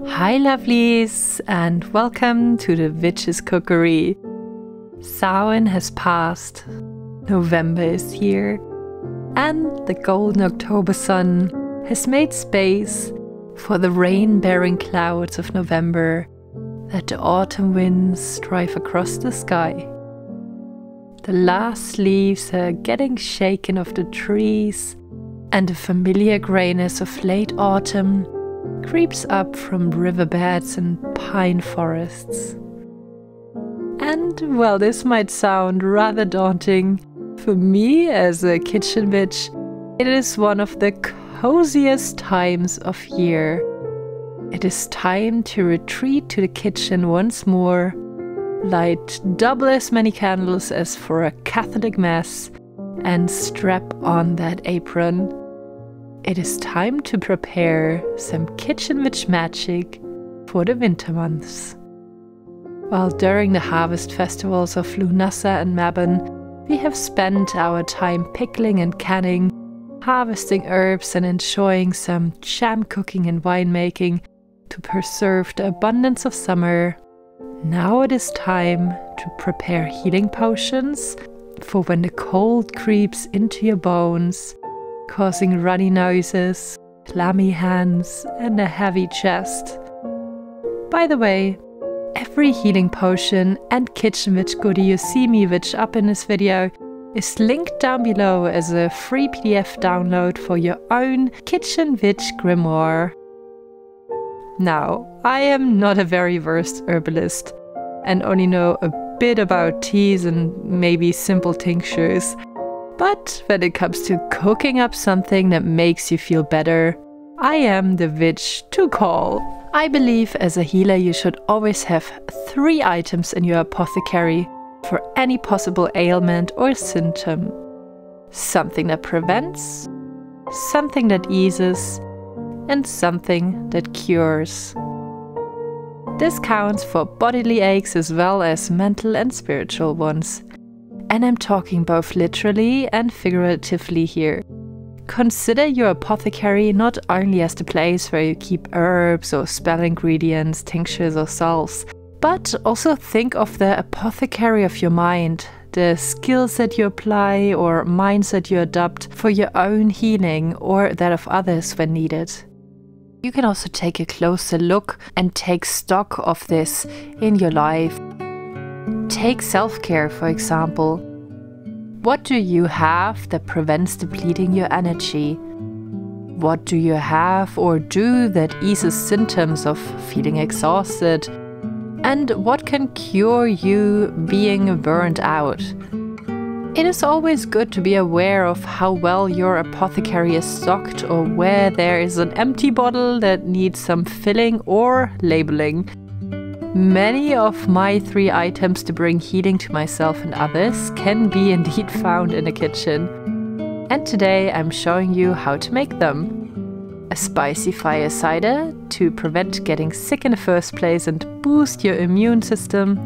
Hi lovelies, and welcome to the Witch's Cookery. Samhain has passed, November is here, and the golden October sun has made space for the rain-bearing clouds of November that the autumn winds drive across the sky. The last leaves are getting shaken off the trees, and the familiar greyness of late autumn creeps up from riverbeds and pine forests. And while this might sound rather daunting, for me as a kitchen witch, it is one of the coziest times of year. It is time to retreat to the kitchen once more, light double as many candles as for a Catholic mass, and strap on that apron. It is time to prepare some kitchen witch magic for the winter months. While during the harvest festivals of Lunasa and Mabon, we have spent our time pickling and canning, harvesting herbs and enjoying some jam cooking and winemaking to preserve the abundance of summer. Now it is time to prepare healing potions for when the cold creeps into your bones, causing runny noses, clammy hands, and a heavy chest. By the way, every healing potion and kitchen witch goodie you see me witch up in this video is linked down below as a free PDF download for your own kitchen witch grimoire. Now, I am not a very versed herbalist and only know a bit about teas and maybe simple tinctures. But when it comes to cooking up something that makes you feel better, I am the witch to call. I believe as a healer you should always have 3 items in your apothecary for any possible ailment or symptom. Something that prevents, something that eases, and something that cures. This counts for bodily aches as well as mental and spiritual ones. And I'm talking both literally and figuratively here. Consider your apothecary not only as the place where you keep herbs or spell ingredients, tinctures or salves, but also think of the apothecary of your mind, the skills that you apply or mindset you adopt for your own healing or that of others when needed. You can also take a closer look and take stock of this in your life. Take self-care, for example. What do you have that prevents depleting your energy? What do you have or do that eases symptoms of feeling exhausted? And what can cure you being burned out? It is always good to be aware of how well your apothecary is stocked or where there is an empty bottle that needs some filling or labeling. Many of my 3 items to bring healing to myself and others can be indeed found in the kitchen. And today I'm showing you how to make them. A spicy fire cider to prevent getting sick in the first place and boost your immune system.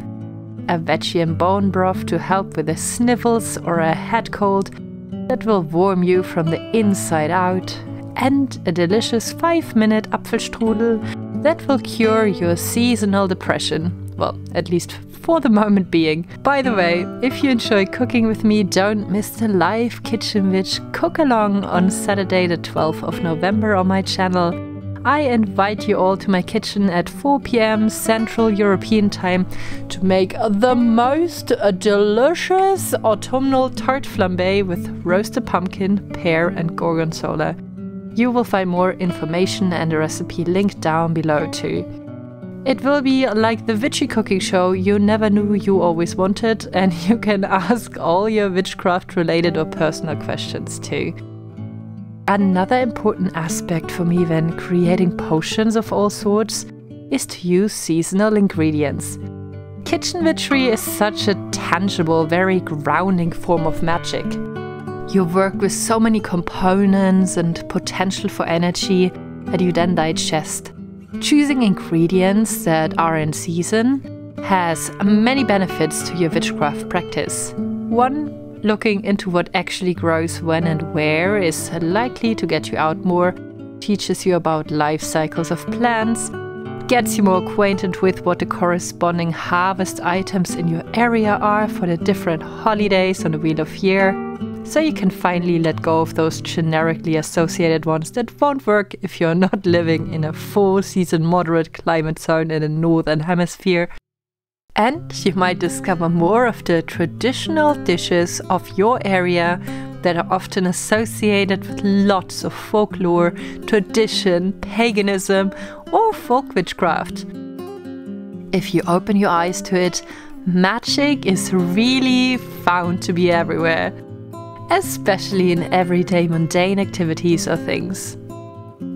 A veggie and bone broth to help with the sniffles or a head cold that will warm you from the inside out. And a delicious 5-minute Apfelstrudel that will cure your seasonal depression. Well, at least for the moment being. By the way, if you enjoy cooking with me, don't miss the live Kitchen Witch cook-along on Saturday the 12th of November on my channel. I invite you all to my kitchen at 4 PM Central European Time to make the most delicious autumnal tart flambe with roasted pumpkin, pear and gorgonzola. You will find more information and the recipe linked down below too. It will be like the witchy cooking show you never knew you always wanted, and you can ask all your witchcraft related or personal questions too. Another important aspect for me when creating potions of all sorts is to use seasonal ingredients. Kitchen witchery is such a tangible, very grounding form of magic. You work with so many components and potential for energy that you then digest. Choosing ingredients that are in season has many benefits to your witchcraft practice. One, looking into what actually grows when and where is likely to get you out more, teaches you about life cycles of plants, gets you more acquainted with what the corresponding harvest items in your area are for the different holidays on the wheel of year, so you can finally let go of those generically associated ones that won't work if you're not living in a full-season moderate climate zone in the northern hemisphere. And you might discover more of the traditional dishes of your area that are often associated with lots of folklore, tradition, paganism, or folk witchcraft. If you open your eyes to it, magic is really found to be everywhere, especially in everyday mundane activities or things.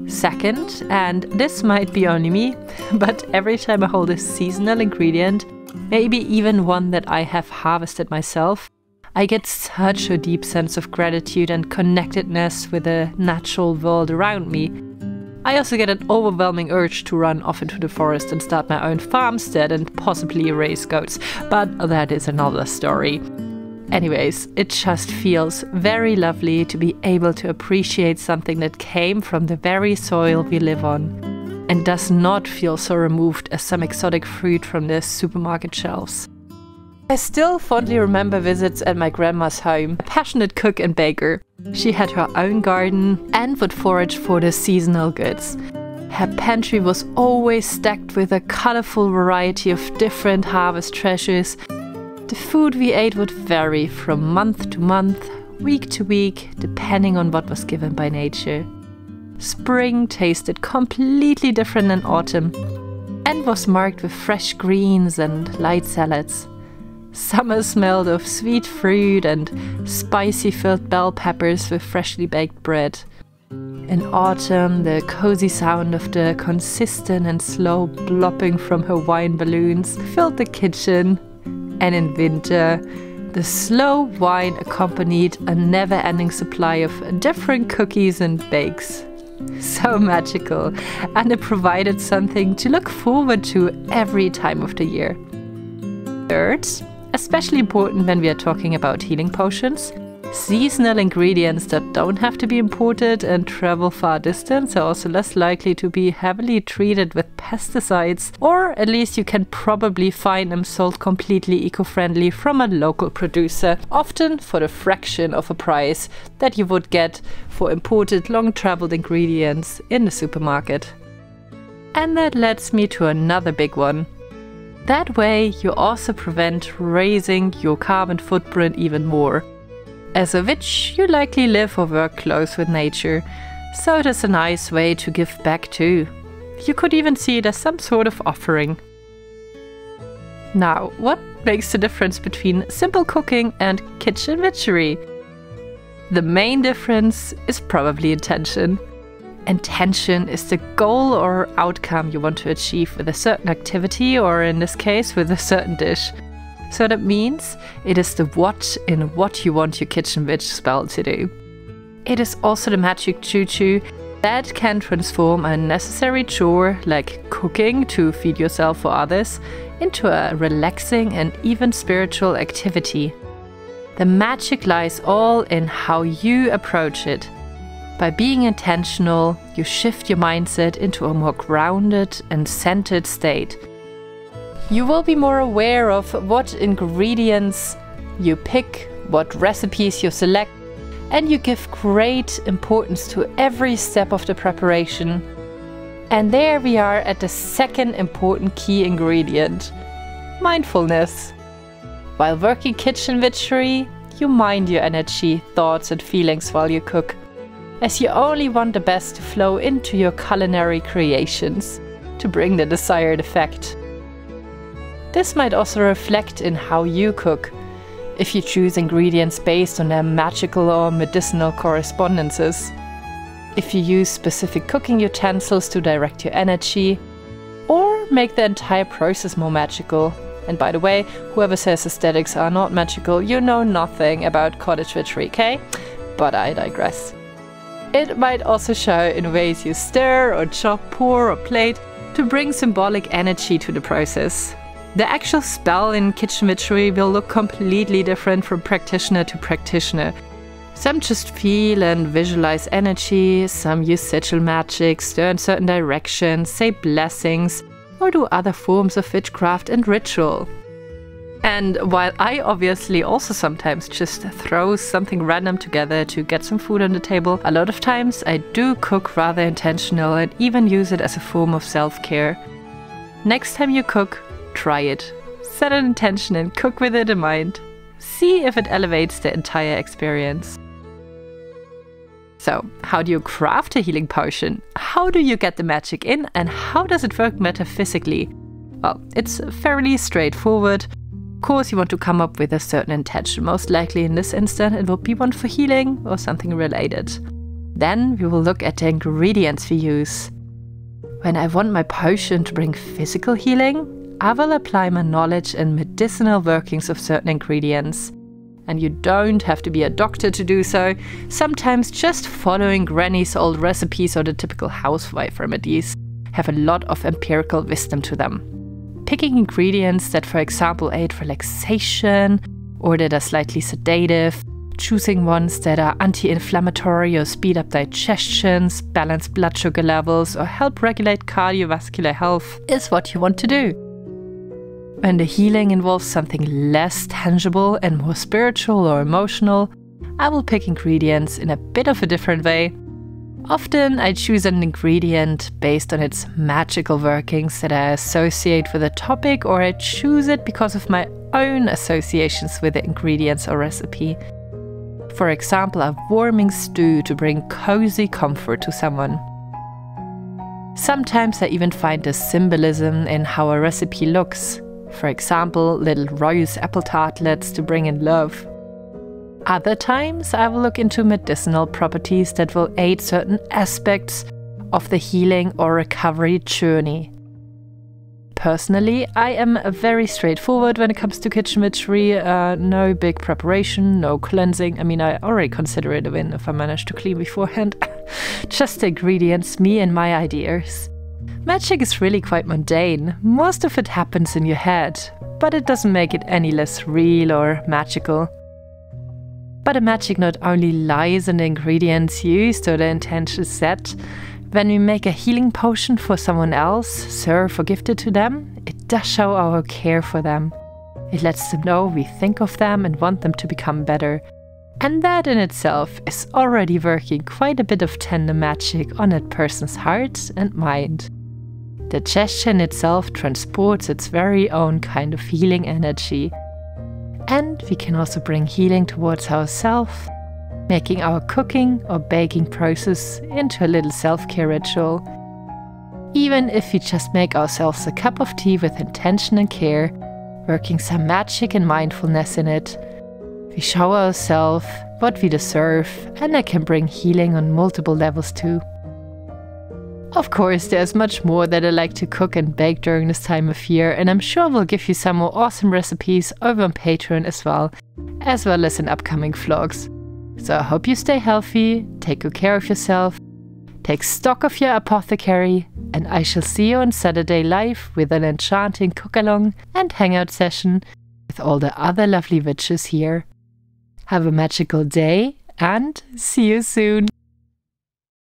Second, and this might be only me, but every time I hold a seasonal ingredient, maybe even one that I have harvested myself, I get such a deep sense of gratitude and connectedness with the natural world around me. I also get an overwhelming urge to run off into the forest and start my own farmstead and possibly raise goats, but that is another story. Anyways, it just feels very lovely to be able to appreciate something that came from the very soil we live on and does not feel so removed as some exotic fruit from the supermarket shelves. I still fondly remember visits at my grandma's home, a passionate cook and baker. She had her own garden and would forage for the seasonal goods. Her pantry was always stacked with a colorful variety of different harvest treasures. The food we ate would vary from month to month, week to week, depending on what was given by nature. Spring tasted completely different than autumn and was marked with fresh greens and light salads. Summer smelled of sweet fruit and spicy-filled bell peppers with freshly baked bread. In autumn, the cozy sound of the consistent and slow blopping from her wine balloons filled the kitchen. And in winter, the slow wine accompanied a never-ending supply of different cookies and bakes. So magical, and it provided something to look forward to every time of the year. Third, especially important when we are talking about healing potions, seasonal ingredients that don't have to be imported and travel far distance are also less likely to be heavily treated with pesticides, or at least you can probably find them sold completely eco-friendly from a local producer, often for the fraction of a price that you would get for imported long-traveled ingredients in the supermarket. And that leads me to another big one. That way you also prevent raising your carbon footprint even more. As a witch, you likely live or work close with nature, so it is a nice way to give back too. You could even see it as some sort of offering. Now, what makes the difference between simple cooking and kitchen witchery? The main difference is probably intention. Intention is the goal or outcome you want to achieve with a certain activity, or in this case, with a certain dish. So that means it is the what in what you want your kitchen witch spell to do. It is also the magic choo-choo that can transform a necessary chore like cooking to feed yourself or others into a relaxing and even spiritual activity. The magic lies all in how you approach it. By being intentional, you shift your mindset into a more grounded and centered state. You will be more aware of what ingredients you pick, what recipes you select, and you give great importance to every step of the preparation. And there we are at the second important key ingredient: mindfulness. While working kitchen witchery, you mind your energy, thoughts and feelings while you cook, as you only want the best to flow into your culinary creations to bring the desired effect. This might also reflect in how you cook, if you choose ingredients based on their magical or medicinal correspondences, if you use specific cooking utensils to direct your energy, or make the entire process more magical. And by the way, whoever says aesthetics are not magical, you know nothing about cottage witchery, okay? But I digress. It might also show in ways you stir or chop, pour or plate to bring symbolic energy to the process. The actual spell in kitchen witchery will look completely different from practitioner to practitioner. Some just feel and visualize energy, some use sigil magic, stir in certain directions, say blessings, or do other forms of witchcraft and ritual. And while I obviously also sometimes just throw something random together to get some food on the table, a lot of times I do cook rather intentional and even use it as a form of self-care. Next time you cook, try it. Set an intention and cook with it in mind. See if it elevates the entire experience. So, how do you craft a healing potion? How do you get the magic in, and how does it work metaphysically? Well, it's fairly straightforward. Of course, you want to come up with a certain intention. Most likely in this instant, it will be one for healing or something related. Then we will look at the ingredients we use. When I want my potion to bring physical healing, I will apply my knowledge and medicinal workings of certain ingredients. And you don't have to be a doctor to do so. Sometimes just following granny's old recipes or the typical housewife remedies have a lot of empirical wisdom to them. Picking ingredients that, for example, aid relaxation or that are slightly sedative, choosing ones that are anti-inflammatory or speed up digestions, balance blood sugar levels, or help regulate cardiovascular health is what you want to do. When the healing involves something less tangible and more spiritual or emotional, I will pick ingredients in a bit of a different way. Often I choose an ingredient based on its magical workings that I associate with a topic, or I choose it because of my own associations with the ingredients or recipe. For example, a warming stew to bring cozy comfort to someone. Sometimes I even find the symbolism in how a recipe looks. For example, little rose apple tartlets to bring in love. Other times I will look into medicinal properties that will aid certain aspects of the healing or recovery journey. Personally, I am very straightforward when it comes to kitchen witchery. No big preparation, no cleansing. I mean, I already consider it a win if I manage to clean beforehand. Just the ingredients, me and my ideas. Magic is really quite mundane. Most of it happens in your head, but it doesn't make it any less real or magical. But the magic not only lies in the ingredients used or the intention set. When we make a healing potion for someone else, serve or gift it to them, it does show our care for them. It lets them know we think of them and want them to become better. And that in itself is already working quite a bit of tender magic on that person's heart and mind. The gesture in itself transports its very own kind of healing energy. And we can also bring healing towards ourselves, making our cooking or baking process into a little self-care ritual. Even if we just make ourselves a cup of tea with intention and care, working some magic and mindfulness in it, we show ourselves what we deserve, and that can bring healing on multiple levels too. Of course, there's much more that I like to cook and bake during this time of year, and I'm sure we'll give you some more awesome recipes over on Patreon as well as in upcoming vlogs. So I hope you stay healthy, take good care of yourself, take stock of your apothecary, and I shall see you on Saturday live with an enchanting cook-along and hangout session with all the other lovely witches here. Have a magical day and see you soon!